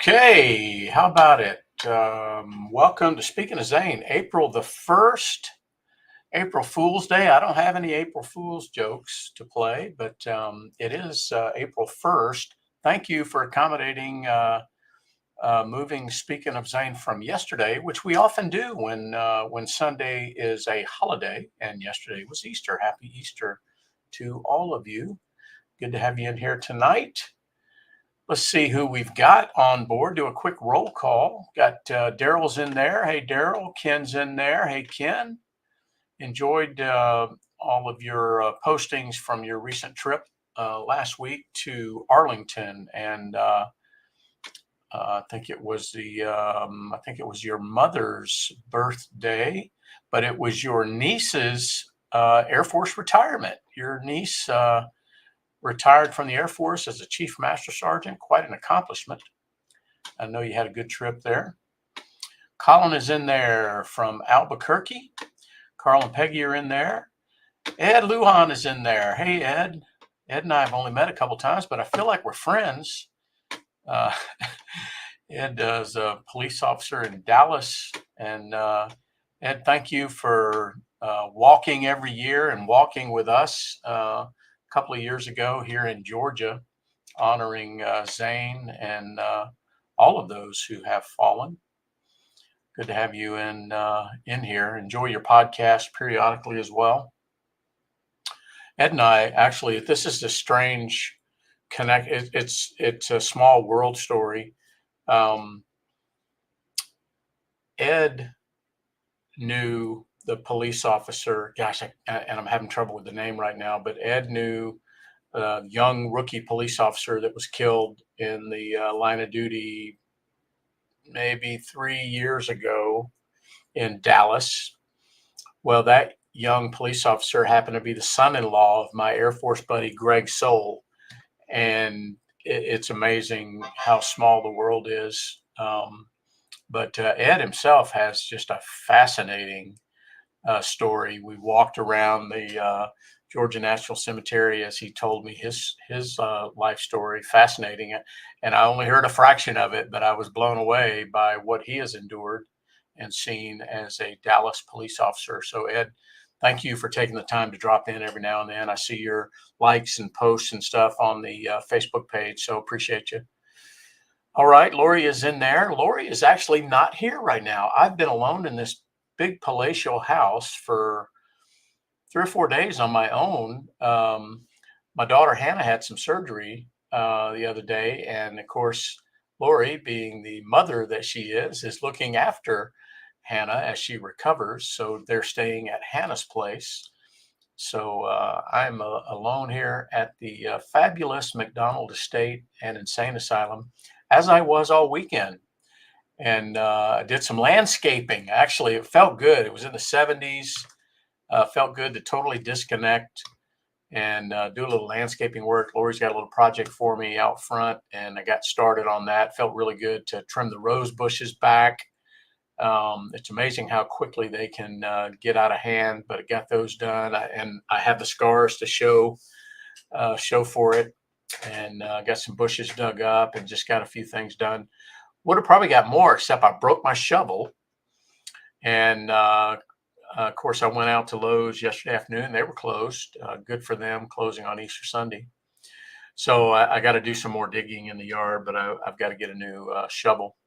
Okay, how about it? Welcome to Speaking of Zane, April the 1st, April Fool's Day. I don't have any April Fool's jokes to play, but it is April 1st. Thank you for accommodating moving Speaking of Zane from yesterday, which we often do when Sunday is a holiday, and yesterday was Easter. Happy Easter to all of you. Good to have you in here tonight. Let's see who we've got on board. Do a quick roll call. Got Daryl's in there. Hey, Daryl. Ken's in there. Hey, Ken. Enjoyed all of your postings from your recent trip last week to Arlington, and I think it was your mother's birthday, but it was your niece's Air Force retirement. Your niece retired from the Air Force as a Chief Master Sergeant. Quite an accomplishment. I know you had a good trip there. Colin is in there from Albuquerque. Carl and Peggy are in there. Ed Lujan is in there. Hey, Ed. Ed and I have only met a couple times, but I feel like we're friends. Ed is a police officer in Dallas. And Ed, thank you for walking every year and walking with us couple of years ago here in Georgia, honoring Zane and all of those who have fallen. Good to have you in here. Enjoy your podcast periodically as well. Ed and I actually, this is a strange connect. It's a small world story. Ed knew the police officer, and I'm having trouble with the name right now, but Ed knew a young rookie police officer that was killed in the line of duty maybe 3 years ago in Dallas. Well, that young police officer happened to be the son-in-law of my Air Force buddy, Greg Soule. And it's amazing how small the world is. But Ed himself has just a fascinating story. We walked around the Georgia National Cemetery as he told me his life story. Fascinating. And I only heard a fraction of it, but I was blown away by what he has endured and seen as a Dallas police officer. So Ed, thank you for taking the time to drop in every now and then. I see your likes and posts and stuff on the Facebook page, so appreciate you. All right, Lori is in there. Lori is actually not here right now. I've been alone in this big palatial house for 3 or 4 days on my own. My daughter Hannah had some surgery the other day, and of course, Lori, being the mother that she is looking after Hannah as she recovers. So they're staying at Hannah's place. So I'm alone here at the fabulous McDonald Estate and Insane Asylum. as I was all weekend. And I did some landscaping. Actually, it felt good. It was in the 70s. Felt good to totally disconnect and do a little landscaping work. Lori's got a little project for me out front, and I got started on that. Felt really good to trim the rose bushes back. It's amazing how quickly they can get out of hand, but I got those done, and I have the scars to show for it, and got some bushes dug up, and just got a few things done. Would have probably got more, except I broke my shovel, and of course, I went out to Lowe's yesterday afternoon. They were closed. Good for them, closing on Easter Sunday. So I got to do some more digging in the yard, but I've got to get a new shovel.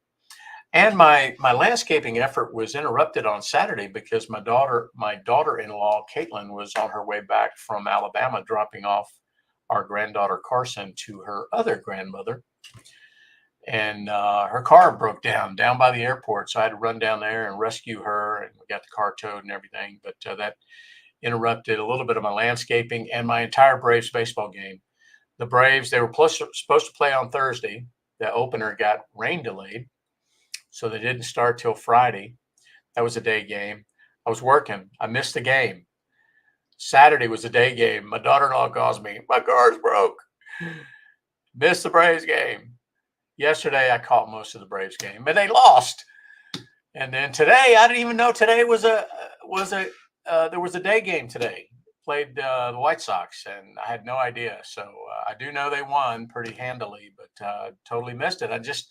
And my landscaping effort was interrupted on Saturday because my daughter-in-law Caitlin was on her way back from Alabama, dropping off our granddaughter Carson to her other grandmother, and her car broke down by the airport, so I had to run down there and rescue her, and we got the car towed and everything. But that interrupted a little bit of my landscaping and my entire Braves baseball game. The Braves, they were supposed to play on Thursday. The opener got rain delayed, so they didn't start till Friday. That was a day game. I was working. I missed the game. Saturday was a day game. My daughter-in-law calls me, my car's broke. Missed the Braves game. Yesterday, I caught most of the Braves game, but they lost. And then today, I didn't even know today was there was a day game today. Played the White Sox, and I had no idea. So I do know they won pretty handily, but totally missed it. I just,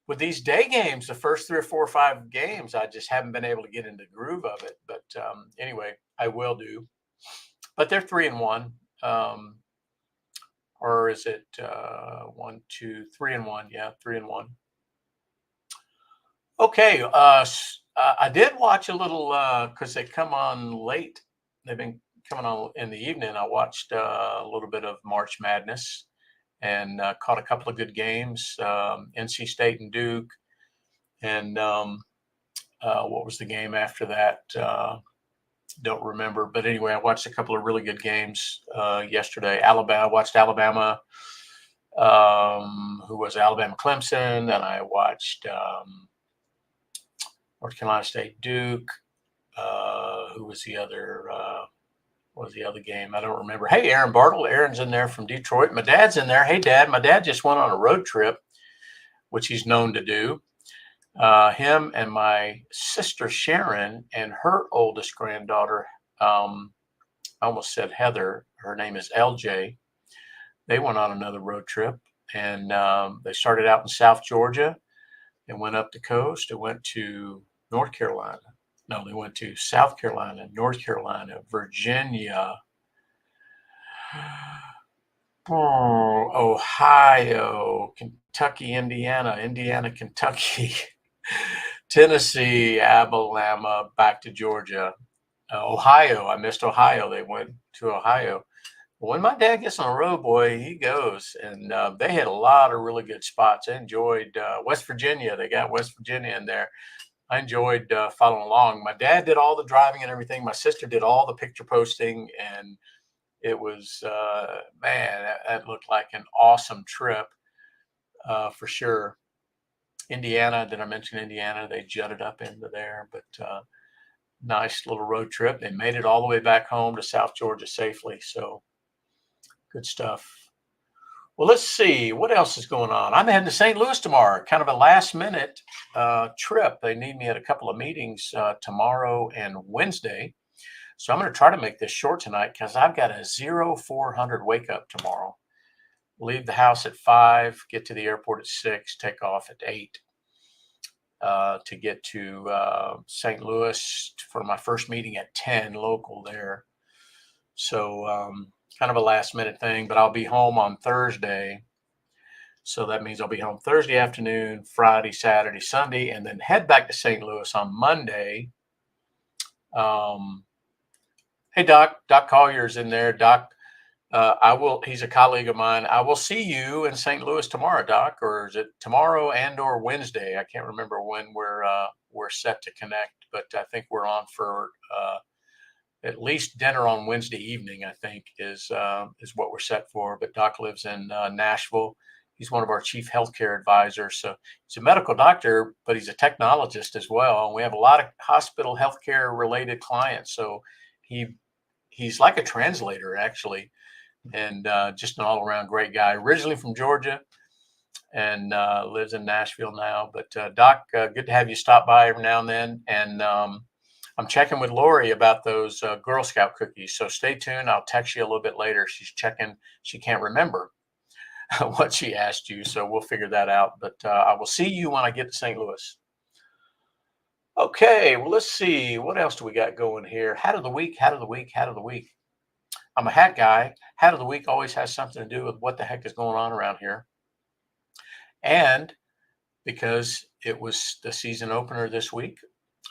with these day games, the first 3 or 4 or 5 games, I just haven't been able to get into the groove of it. But anyway, I will do. But they're 3-1. Or is it 1, 2, 3-1? Yeah, 3-1. Okay. I did watch a little because they come on late. They've been coming on in the evening. I watched a little bit of March Madness and caught a couple of good games. NC State and Duke, and what was the game after that? Don't remember, but anyway, I watched a couple of really good games yesterday. I watched Alabama, who was Alabama Clemson, and I watched North Carolina State Duke. Who was the other? What was the other game? I don't remember. Hey, Aaron Bartle. Aaron's in there from Detroit. My dad's in there. Hey, Dad. My dad just went on a road trip, which he's known to do. Him and my sister Sharon and her oldest granddaughter, I almost said Heather, her name is LJ. They went on another road trip, and they started out in South Georgia and went up the coast and went to North Carolina. No, they went to South Carolina, North Carolina, Virginia, Ohio, Kentucky, Indiana, Kentucky, Tennessee, Alabama, back to Georgia, Ohio. I missed Ohio. They went to Ohio. When my dad gets on the road, boy, he goes. And they had a lot of really good spots. I enjoyed West Virginia. They got West Virginia in there. I enjoyed following along. My dad did all the driving and everything. My sister did all the picture posting, and it was, man, that looked like an awesome trip for sure. Indiana, did I mention Indiana? They jutted up into there, but nice little road trip. They made it all the way back home to South Georgia safely. So good stuff. Well, let's see what else is going on. I'm heading to St. Louis tomorrow, kind of a last minute trip. They need me at a couple of meetings tomorrow and Wednesday. So I'm going to try to make this short tonight because I've got a 0400 wake up tomorrow. Leave the house at 5, get to the airport at 6, take off at 8 to get to St. Louis for my first meeting at 10 local there. So kind of a last minute thing, but I'll be home on Thursday. So that means I'll be home Thursday afternoon, Friday, Saturday, Sunday, and then head back to St. Louis on Monday. Hey, Doc Collier's in there. Doc, he's a colleague of mine. I will see you in St. Louis tomorrow, Doc, or is it tomorrow and or Wednesday? I can't remember when we're set to connect, but I think we're on for at least dinner on Wednesday evening, I think is what we're set for. But Doc lives in Nashville. He's one of our chief healthcare advisors. So he's a medical doctor, but he's a technologist as well. And we have a lot of hospital healthcare related clients. So he's like a translator actually, and just an all around great guy. Originally from Georgia, and lives in Nashville now. But Doc, good to have you stop by every now and then. And I'm checking with Lori about those Girl Scout cookies. So stay tuned. I'll text you a little bit later. She's checking. She can't remember what she asked you. So we'll figure that out. But I will see you when I get to St. Louis. Okay, well, let's see. What else do we got going here? Hat of the week, hat of the week, hat of the week. I'm a hat guy. Hat of the week always has something to do with what the heck is going on around here. And because it was the season opener this week,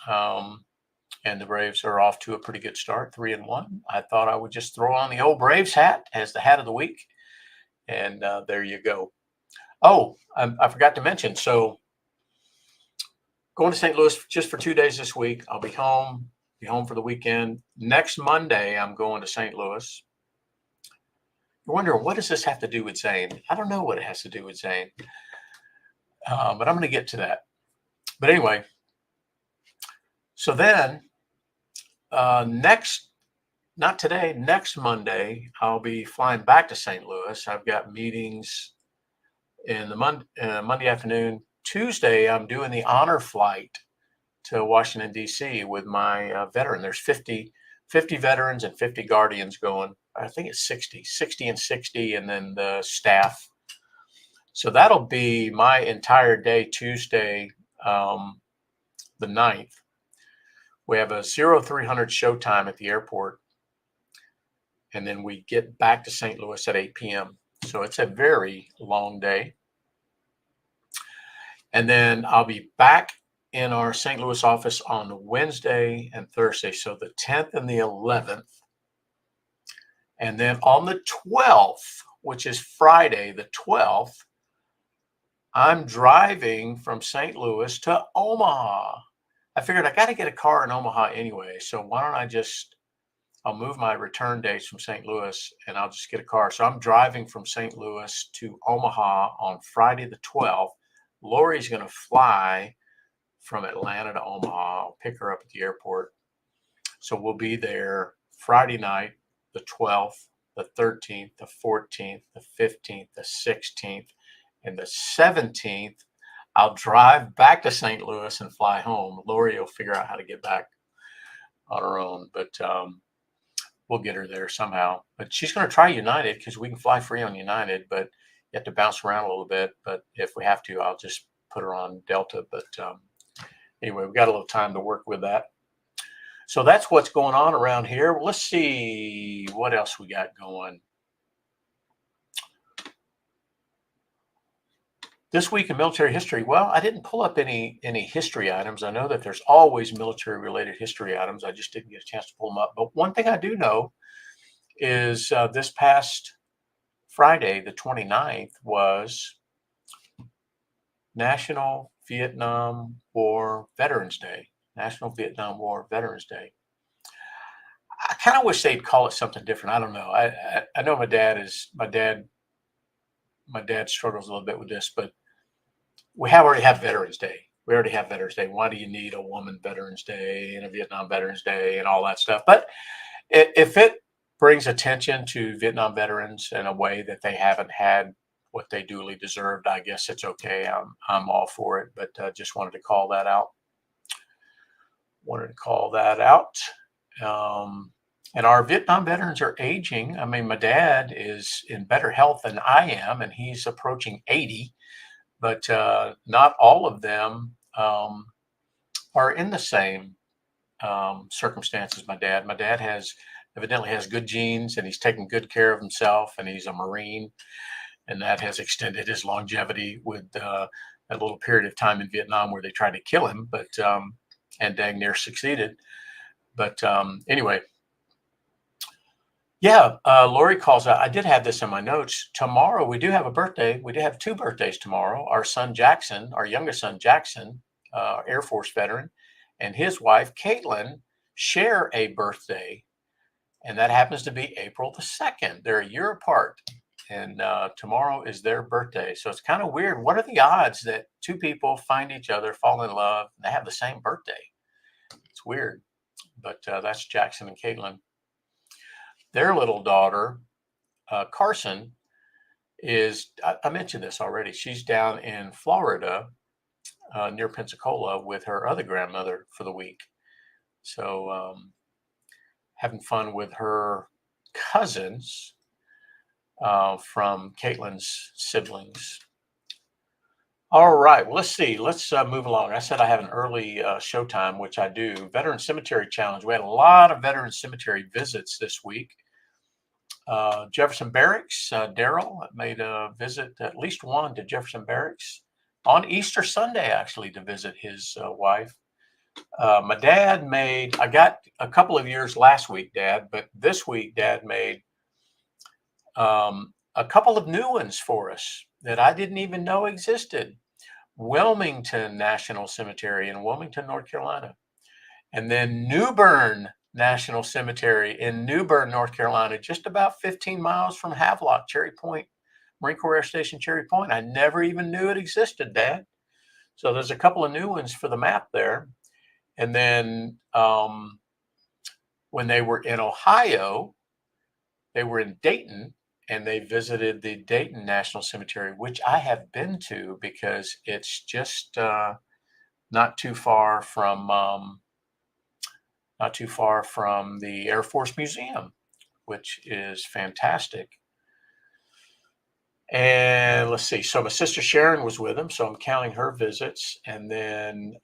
and the Braves are off to a pretty good start, 3-1. I thought I would just throw on the old Braves hat as the hat of the week. And there you go. Oh, I forgot to mention. So going to St. Louis just for 2 days this week. I'll be home for the weekend. Next Monday, I'm going to St. Louis. You're wondering, what does this have to do with Zane? I don't know what it has to do with Zane, but I'm going to get to that. But anyway, so then next Monday, I'll be flying back to St. Louis. I've got meetings in the Monday afternoon. Tuesday, I'm doing the honor flight to Washington, D.C. with my veteran. There's 50 veterans and 50 guardians going. I think it's 60 and 60, and then the staff. So that'll be my entire day, Tuesday, the 9th. We have a 0300 showtime at the airport, and then we get back to St. Louis at 8 p.m. So it's a very long day. And then I'll be back in our St. Louis office on Wednesday and Thursday. So the 10th and the 11th. And then on the 12th, which is Friday, the 12th, I'm driving from St. Louis to Omaha. I figured I got to get a car in Omaha anyway. So why don't I'll move my return dates from St. Louis and I'll just get a car. So I'm driving from St. Louis to Omaha on Friday the 12th. Lori's going to fly from Atlanta to Omaha. I'll pick her up at the airport. So we'll be there Friday night, the 12th, the 13th, the 14th, the 15th, the 16th, and the 17th. I'll drive back to St. Louis and fly home. Lori will figure out how to get back on her own, but we'll get her there somehow. But she's going to try United because we can fly free on United, but you have to bounce around a little bit. But if we have to, I'll just put her on Delta. But anyway, we've got a little time to work with that. So that's what's going on around here. Let's see what else we got going. This week in military history, well, I didn't pull up any history items. I know that there's always military-related history items. I just didn't get a chance to pull them up. But one thing I do know is this past Friday, the 29th, was National Vietnam War Veterans Day. National Vietnam War Veterans Day. I kind of wish they'd call it something different. I don't know. I know my dad struggles a little bit with this, but we already have Veterans Day. We already have Veterans Day. Why do you need a woman Veterans Day and a Vietnam Veterans Day and all that stuff? But if it brings attention to Vietnam veterans in a way that they haven't had what they duly deserved, I guess it's okay. I'm all for it, but just wanted to call that out. And our Vietnam veterans are aging. I mean, my dad is in better health than I am, and he's approaching 80, but not all of them are in the same circumstances. My dad evidently has good genes, and he's taking good care of himself, and he's a Marine, and that has extended his longevity with a little period of time in Vietnam where they tried to kill him, but and dang near succeeded. But anyway, yeah, Lori calls out. I did have this in my notes. Tomorrow we do have a birthday. We do have 2 birthdays tomorrow. Our son Jackson, our youngest son Jackson, Air Force veteran, and his wife Caitlin share a birthday, and that happens to be April the 2nd. They're a year apart, and tomorrow is their birthday. So it's kind of weird. What are the odds that two people find each other, fall in love, and they have the same birthday? It's weird, but that's Jackson and Caitlin. Their little daughter, Carson, I mentioned this already. She's down in Florida, near Pensacola, with her other grandmother for the week. So having fun with her cousins from Caitlin's siblings. All right, well, let's see. Let's move along. I said I have an early showtime, which I do. Veteran Cemetery Challenge. We had a lot of veteran cemetery visits this week. Jefferson Barracks, Daryl made a visit, at least one, to Jefferson Barracks on Easter Sunday, actually, to visit his wife. My dad I got a couple of years last week, Dad, but this week, Dad made a couple of new ones for us that I didn't even know existed. Wilmington National Cemetery in Wilmington, North Carolina. And then New Bern National Cemetery in New Bern, North Carolina, just about 15 miles from Havelock, Cherry Point, Marine Corps Air Station, Cherry Point. I never even knew it existed, Dad. So there's a couple of new ones for the map there. And then when they were in Ohio, they were in Dayton, and they visited the Dayton National Cemetery, which I have been to because it's just not too far from the Air Force Museum, which is fantastic. And let's see. So my sister Sharon was with him, so I'm counting her visits. And then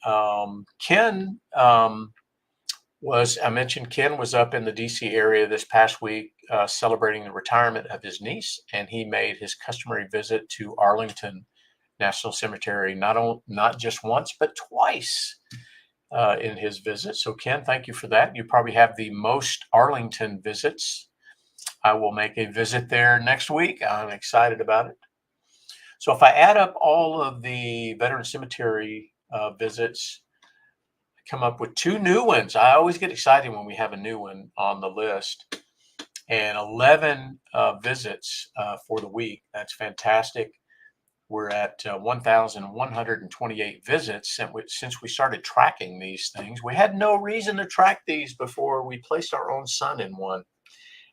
Ken I mentioned Ken was up in the DC area this past week celebrating the retirement of his niece, and he made his customary visit to Arlington National Cemetery, not just once, but twice in his visit. So Ken, thank you for that. You probably have the most Arlington visits. I will make a visit there next week. I'm excited about it. So if I add up all of the veteran cemetery visits, come up with two new ones. I always get excited when we have a new one on the list. And 11 visits for the week. That's fantastic. We're at 1,128 visits since we started tracking these things. We had no reason to track these before we placed our own son in one.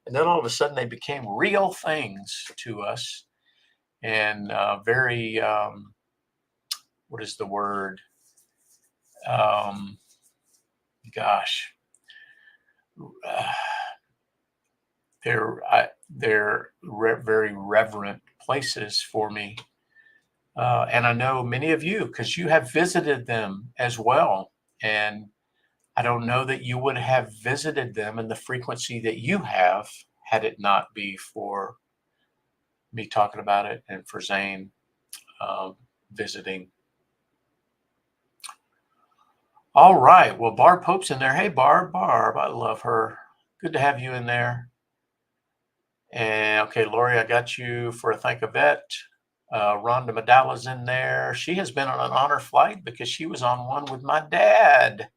And then all of a sudden they became real things to us. And very, what is the word? Gosh, they're very reverent places for me. And I know many of you, because you have visited them as well. And I don't know that you would have visited them in the frequency that you have had it not be for me talking about it and for Zane visiting. All right. Well, Barb Pope's in there. Hey, Barb, I love her. Good to have you in there. And okay, Lori, I got you for a Thank a Vet. Rhonda Medala's in there. She has been on an honor flight because she was on one with my dad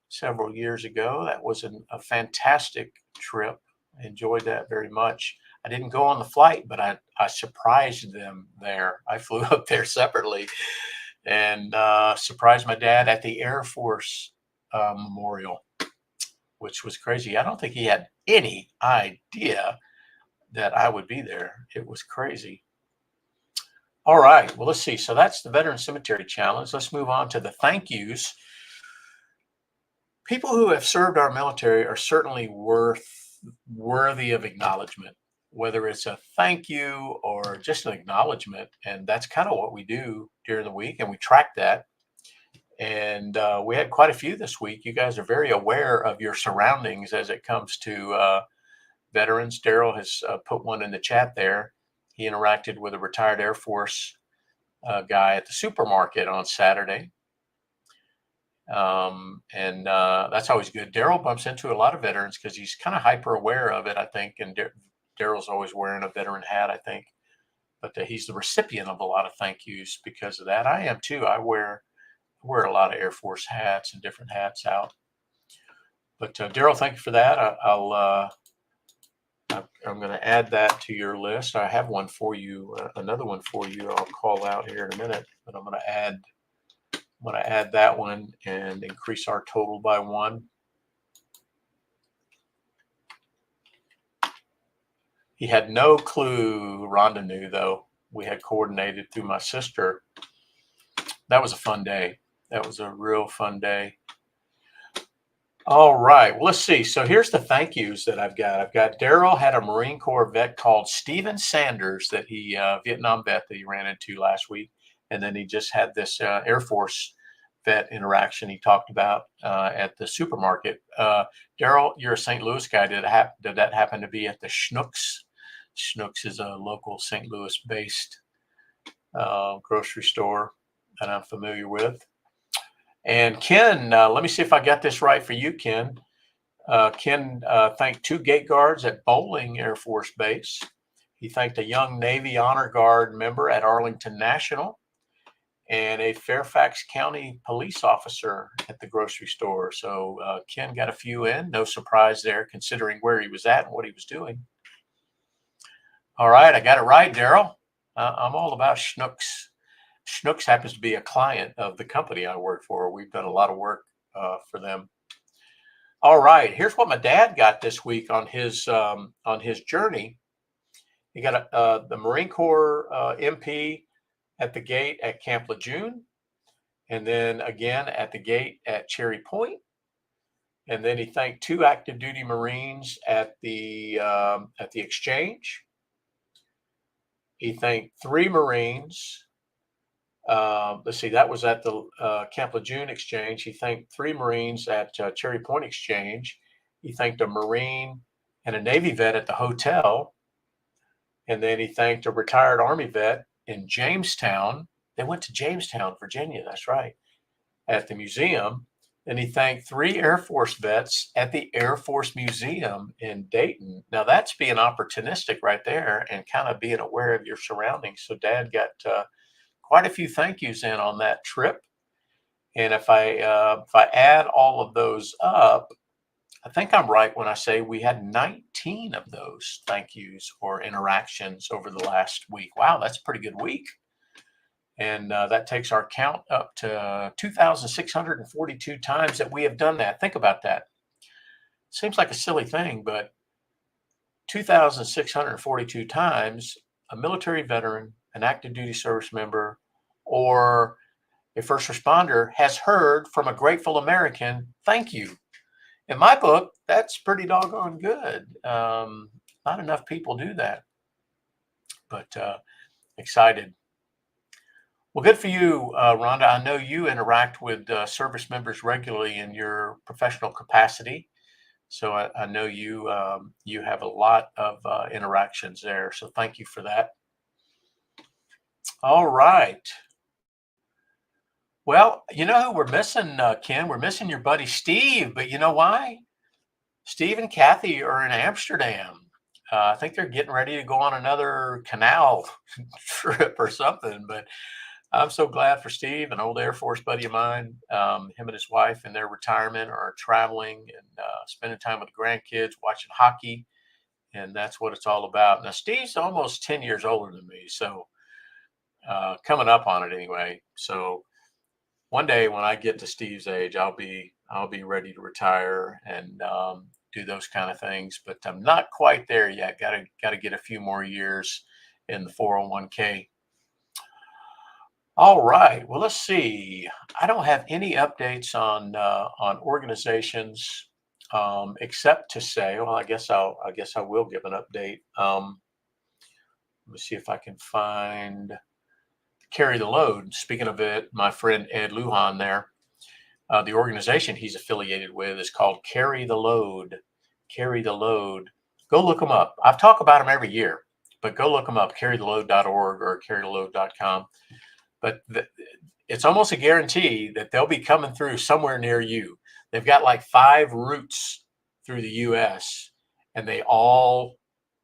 several years ago. That was a fantastic trip. I enjoyed that very much. I didn't go on the flight, but I surprised them there. I flew up there separately and surprised my dad at the Air Force Memorial, which was crazy. I don't think he had any idea that I would be there. It was crazy. All right. Well, let's see. So that's the Veteran Cemetery Challenge. Let's move on to the thank yous. People who have served our military are certainly worthy of acknowledgement, whether it's a thank you or just an acknowledgement. And that's kind of what we do during the week, and we track that. And we had quite a few this week. You guys are very aware of your surroundings as it comes to veterans. Daryl has put one in the chat there. He interacted with a retired Air Force guy at the supermarket on Saturday. And that's always good. Daryl bumps into a lot of veterans because he's kind of hyper aware of it, I think. And Daryl's always wearing a veteran hat, I think. But he's the recipient of a lot of thank yous because of that. I am too. I wear a lot of Air Force hats and different hats out. But Daryl, thank you for that. I'll I'm going to add that to your list. I have one for you, another one for you. I'll call out here in a minute, but I'm going to add that one and increase our total by 1. He had no clue. Rhonda knew, though. We had coordinated through my sister. That was a fun day. That was a real fun day. All right. Well, let's see. So here's the thank yous that I've got. Daryl had a Marine Corps vet called Steven Sanders that he, Vietnam vet that he ran into last week. And then he just had this Air Force vet interaction he talked about at the supermarket. Daryl, you're a St. Louis guy. Did that happen to be at the Schnucks? Schnucks is a local St. Louis-based grocery store that I'm familiar with. And Ken, let me see if I got this right for you, Ken. Ken thanked 2 gate guards at Bowling Air Force Base. He thanked a young Navy Honor Guard member at Arlington National and a Fairfax County police officer at the grocery store. So Ken got a few in. No surprise there, considering where he was at and what he was doing. All right, I got it right, Daryl. I'm all about Schnucks. Schnucks happens to be a client of the company I work for. We've done a lot of work for them. All right, here's what my dad got this week on his journey. He got the Marine Corps MP at the gate at Camp Lejeune, and then again at the gate at Cherry Point. And then he thanked 2 active duty Marines at the exchange. He thanked 3 Marines. Let's see, that was at the Camp Lejeune exchange. He thanked 3 Marines at Cherry Point exchange. He thanked a Marine and a Navy vet at the hotel. And then he thanked a retired Army vet in Jamestown. They went to Jamestown, Virginia. That's right. At the museum. And he thanked 3 Air Force vets at the Air Force Museum in Dayton. Now that's being opportunistic right there and kind of being aware of your surroundings. So Dad got quite a few thank yous in on that trip. And if I add all of those up, I think I'm right when I say we had 19 of those thank yous or interactions over the last week. Wow, that's a pretty good week. And that takes our count up to 2,642 times that we have done that. Think about that. Seems like a silly thing, but 2,642 times a military veteran, an active duty service member, or a first responder has heard from a grateful American, thank you. In my book, that's pretty doggone good. Not enough people do that, but excited. Well, good for you, Rhonda. I know you interact with service members regularly in your professional capacity. So I know you you have a lot of interactions there. So thank you for that. All right. Well, you know who we're missing, Ken? We're missing your buddy Steve, but you know why? Steve and Kathy are in Amsterdam. I think they're getting ready to go on another canal trip or something, but I'm so glad for Steve, an old Air Force buddy of mine. Him and his wife in their retirement are traveling and spending time with the grandkids, watching hockey, and that's what it's all about. Now, Steve's almost 10 years older than me, so coming up on it anyway. So one day when I get to Steve's age, I'll be ready to retire and do those kind of things. But I'm not quite there yet. Got to get a few more years in the 401k. All right. Well, let's see. I don't have any updates on organizations except to say, well, I guess I will give an update. Let me see if I can find Carry the Load. Speaking of it, my friend Ed Lujan there, the organization he's affiliated with is called Carry the Load. Carry the Load. Go look them up. I've talked about them every year, but go look them up, carrytheload.org or carrytheload.com. But it's almost a guarantee that they'll be coming through somewhere near you. They've got like 5 routes through the U.S., and they all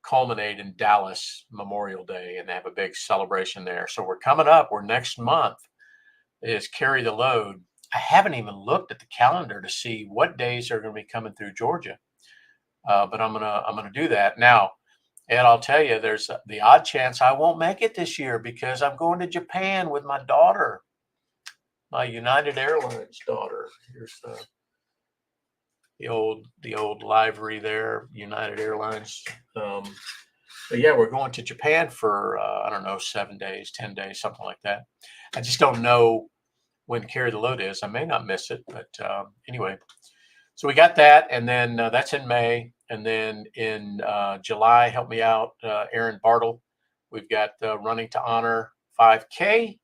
culminate in Dallas Memorial Day, and they have a big celebration there. So we're coming up. We're next month is Carry the Load. I haven't even looked at the calendar to see what days are going to be coming through Georgia. but I'm gonna do that now. And I'll tell you, there's the odd chance I won't make it this year because I'm going to Japan with my daughter, my United Airlines daughter. Here's the old livery there, United Airlines. Um, but yeah, we're going to Japan for I don't know, 7 days, 10 days, something like that. I just don't know when Carry the Load is. I may not miss it, but anyway. So we got that, and then that's in May, and then in July, help me out, Aaron Bartle. We've got Running to Honor 5K.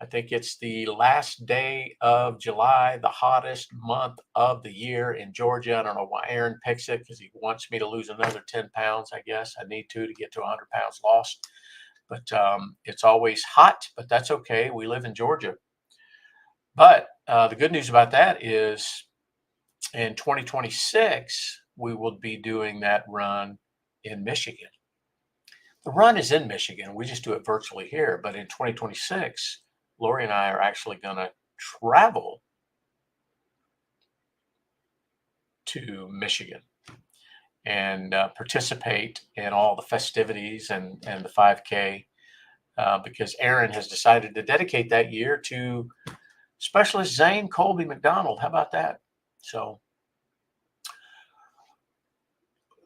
I think it's the last day of July, the hottest month of the year in Georgia. I don't know why Aaron picks it because he wants me to lose another 10 pounds. I guess I need to get to 100 pounds lost. But it's always hot, but that's okay. We live in Georgia. But the good news about that is in 2026, we will be doing that run in Michigan. The run is in Michigan. We just do it virtually here. But in 2026, Lori and I are actually going to travel to Michigan and participate in all the festivities and the 5K because Aaron has decided to dedicate that year to Specialist Zane Colby McDonald. How about that? So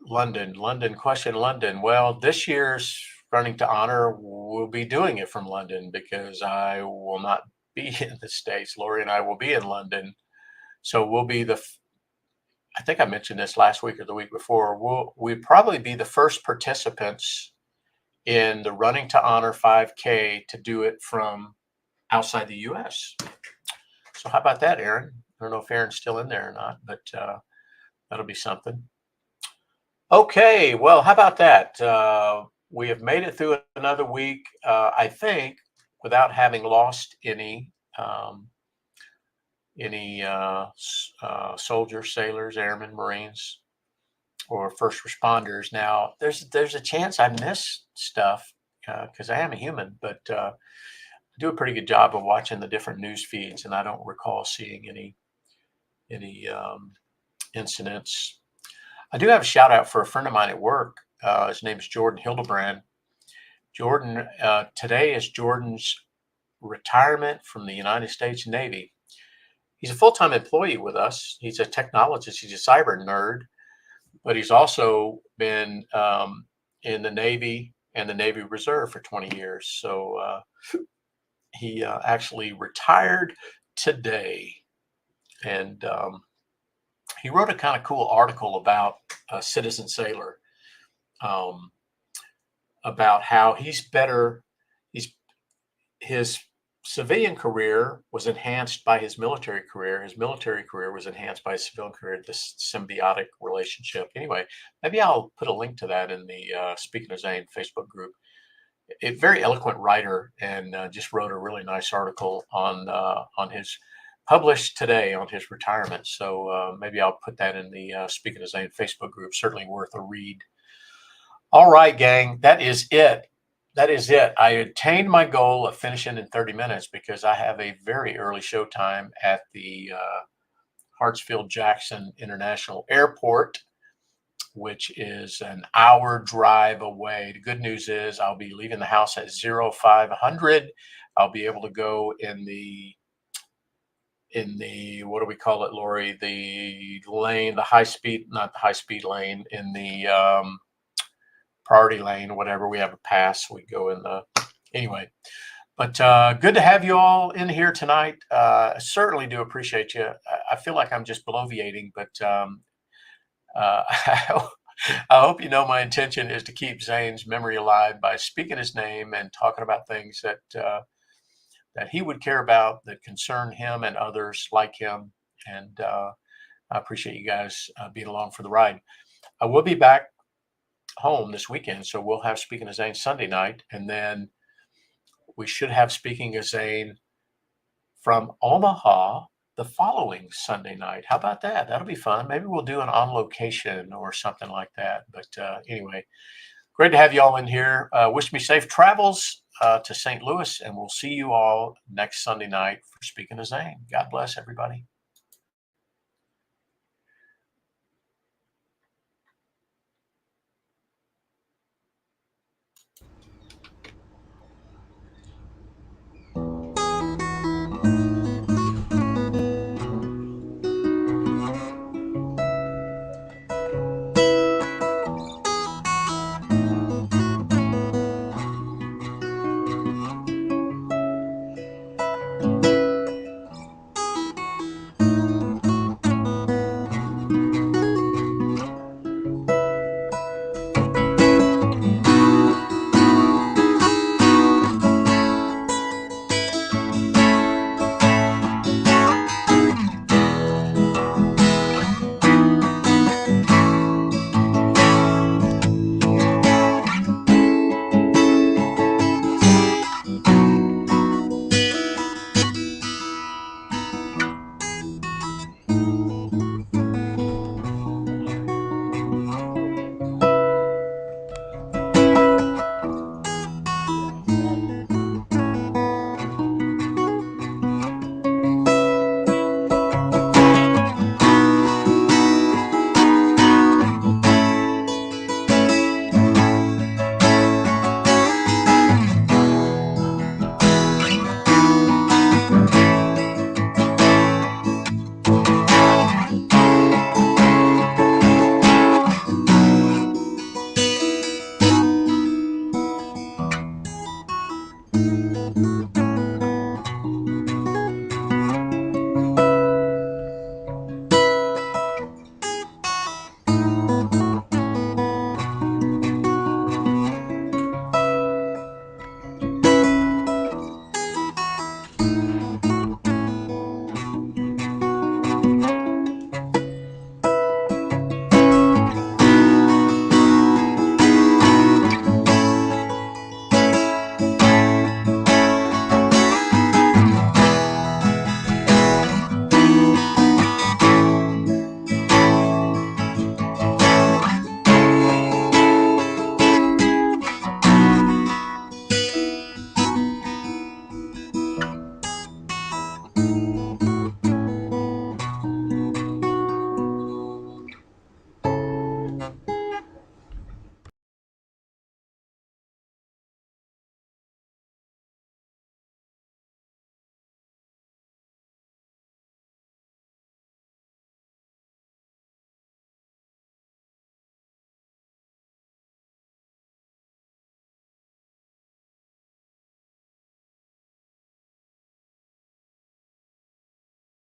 London, question London. Well, this year's Running to Honor, we'll be doing it from London because I will not be in the States. Lori and I will be in London. So we'll be I think I mentioned this last week or the week before, we'll probably be the first participants in the Running to Honor 5K to do it from outside the U.S. So how about that, Aaron? I don't know if Aaron's still in there or not, but that'll be something. Okay, well, how about that? We have made it through another week, I think, without having lost any soldiers, sailors, airmen, Marines, or first responders. Now, there's a chance I miss stuff because I am a human, but I do a pretty good job of watching the different news feeds, and I don't recall seeing any incidents. I do have a shout out for a friend of mine at work. His name is Jordan Hildebrand. Jordan, today is Jordan's retirement from the United States Navy. He's a full-time employee with us. He's a technologist. He's a cyber nerd, but he's also been in the Navy and the Navy Reserve for 20 years. So he actually retired today. And he wrote a kind of cool article about a citizen sailor, about how he's better. His civilian career was enhanced by his military career. His military career was enhanced by his civilian career, this symbiotic relationship. Anyway, maybe I'll put a link to that in the Speaking of Zane Facebook group. A very eloquent writer, and just wrote a really nice article on his, published today, on his retirement. So maybe I'll put that in the Speaking of Zane Facebook group. Certainly worth a read. All right, gang, that is it. That is it. I attained my goal of finishing in 30 minutes because I have a very early show time at the Hartsfield-Jackson International Airport, which is an hour drive away. The good news is I'll be leaving the house at 0500. I'll be able to go in the, what do we call it, Lori? The lane, the high speed, not the high speed lane, in the priority lane, whatever. We have a pass. We go in the, anyway. But good to have you all in here tonight. I certainly do appreciate you. I feel like I'm just bloviating, but I hope you know my intention is to keep Zane's memory alive by speaking his name and talking about things that that he would care about, that concern him and others like him. And I appreciate you guys being along for the ride. I will be back home this weekend, so we'll have Speaking of Zane Sunday night, and then we should have Speaking of Zane from Omaha the following Sunday night. How about that? That'll be fun. Maybe we'll do an on location or something like that. But anyway, great to have you all in here. Wish me safe travels to St. Louis, and we'll see you all next Sunday night for Speaking of Zane. God bless everybody.